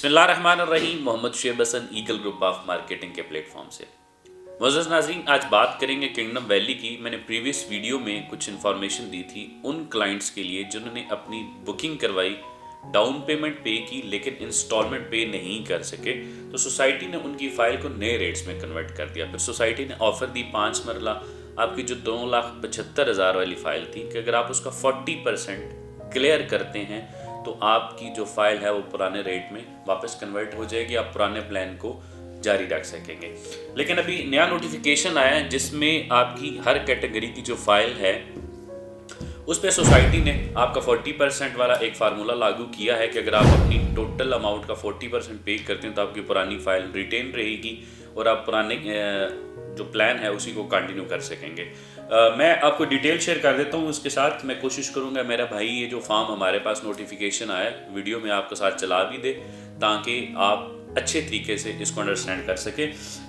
बिस्मिल्लाहिर्रहमानिर्रहीम। Mohammad Shoaib Hasan, eagle group of marketing के platform से। मुअज़्ज़ज़ नाज़रीन, आज बात करेंगे किंगडम वैली की। मैंने प्रीवियस वीडियो में कुछ इन्फॉर्मेशन दी थी उन क्लाइंट्स के लिए जिन्होंने अपनी बुकिंग करवाई, डाउन पेमेंट पे की लेकिन इंस्टॉलमेंट पे नहीं कर सके, तो सोसाइटी ने उनकी फ़ाइल को नए रेट्स में कन्वर्ट कर दिया। फिर सोसाइटी ने ऑफ़र दी 5 मरला आपकी जो 2,75,000 वाली फ़ाइल थी कि अगर आप उसका 40% क्लियर करते हैं तो आपकी जो फाइल है वो पुराने रेट में वापस कन्वर्ट हो जाएगी, आप पुराने प्लान को जारी रख सकेंगे। लेकिन अभी नया नोटिफिकेशन आया है जिसमें आपकी हर कैटेगरी की जो फाइल है उस पर सोसाइटी ने आपका 40% वाला एक फार्मूला लागू किया है कि अगर आप अपनी टोटल अमाउंट का 40% पे करते हैं तो आपकी पुरानी फाइल रिटेन रहेगी और आप पुराने जो प्लान है उसी को कंटिन्यू कर सकेंगे। मैं आपको डिटेल शेयर कर देता हूँ। उसके साथ मैं कोशिश करूँगा मेरा भाई ये जो फॉर्म हमारे पास नोटिफिकेशन आया वीडियो में आपके साथ चला भी दे ताकि आप अच्छे तरीके से इसको अंडरस्टैंड कर सके।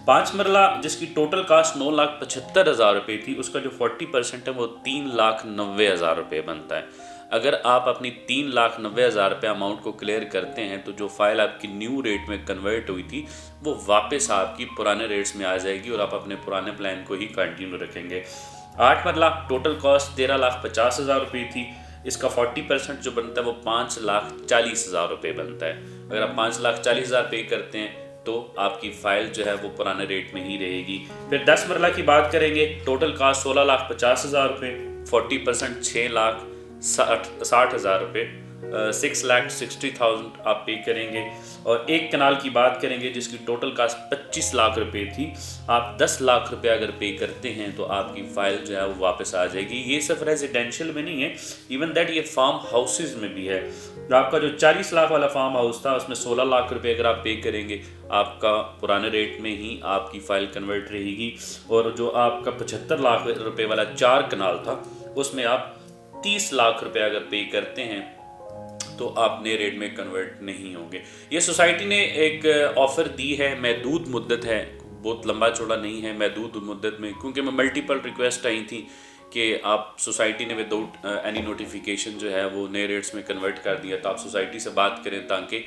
5 मरला जिसकी टोटल कास्ट 9,75,000 रुपये थी, उसका जो 40% है वो 3,90,000 रुपये बनता है। अगर आप अपनी 3,90,000 रुपये अमाउंट को क्लियर करते हैं तो जो फाइल आपकी न्यू रेट में कन्वर्ट हुई थी वो वापस आपकी पुराने रेट्स में आ जाएगी और आप अपने पुराने प्लान को ही कंटिन्यू रखेंगे। 8 मरला टोटल कॉस्ट 13,50,000 रुपये थी। इसका 40% जो बनता है वो 5,40,000 रुपये बनता है। अगर आप 5,40,000 पे करते हैं तो आपकी फ़ाइल जो है वो पुराने रेट में ही रहेगी। फिर 10 मरला की बात करेंगे, टोटल कास्ट 16,50,000 रुपये, 40% 6,60,000 रुपये, 6,60,000 आप पे करेंगे। और एक कनाल की बात करेंगे जिसकी टोटल कास्ट 25 लाख रुपए थी, आप 10 लाख रुपए अगर पे करते हैं तो आपकी फ़ाइल जो है वो वापस आ जाएगी। ये सिर्फ रेजिडेंशियल में नहीं है, इवन दैट ये फार्म हाउसेज में भी है। आपका जो 40 लाख वाला फार्म हाउस था उसमें 16 लाख रुपए अगर आप पे करेंगे आपका पुराने रेट में ही आपकी फ़ाइल कन्वर्ट रहेगी। और जो आपका 75 लाख रुपए वाला 4 कनाल था उसमें आप 30 लाख रुपए अगर पे करते हैं तो आप नए रेट में कन्वर्ट नहीं होंगे। ये सोसाइटी ने एक ऑफ़र दी है, महदूद मुद्दत है, बहुत लंबा चौड़ा नहीं है, महदूद मुद्दत में, क्योंकि मैं मल्टीपल रिक्वेस्ट आई थी कि आप सोसाइटी ने विदाउट एनी नोटिफिकेशन जो है वो नए रेट्स में कन्वर्ट कर दिया, तो आप सोसाइटी से बात करें ताकि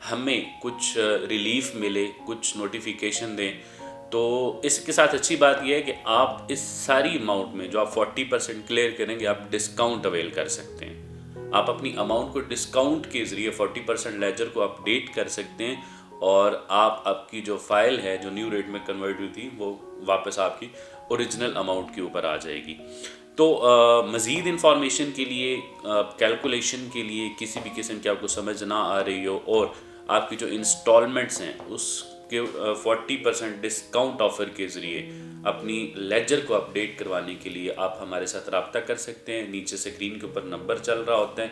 हमें कुछ रिलीफ मिले, कुछ नोटिफिकेशन दें। तो इसके साथ अच्छी बात यह है कि आप इस सारी अमाउंट में जो आप 40% क्लियर करेंगे आप डिस्काउंट अवेल कर सकते हैं। आप अपनी अमाउंट को डिस्काउंट के ज़रिए 40% लेजर को अपडेट कर सकते हैं और आप आपकी जो फाइल है जो न्यू रेट में कन्वर्ट हुई थी वो वापस आपकी ओरिजिनल अमाउंट के ऊपर आ जाएगी। तो मज़ीद इन्फॉर्मेशन के लिए, कैलकुलेशन के लिए, किसी भी किस्म की आपको समझ ना आ रही हो और आपकी जो इंस्टॉलमेंट्स हैं उसके 40% डिस्काउंट ऑफ़र के ज़रिए अपनी लेजर को अपडेट करवाने के लिए आप हमारे साथ रब्ता कर सकते हैं। नीचे स्क्रीन के ऊपर नंबर चल रहा होता है,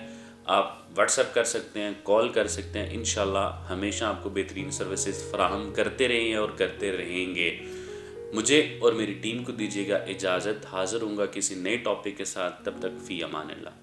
आप व्हाट्सएप कर सकते हैं, कॉल कर सकते हैं। इंशाल्लाह हमेशा आपको बेहतरीन सर्विसेज फराहम करते रहे हैं और करते रहेंगे। मुझे और मेरी टीम को दीजिएगा इजाज़त। हाज़िर होऊंगा किसी नए टॉपिक के साथ, तब तक फ़ी अमान अल्लाह।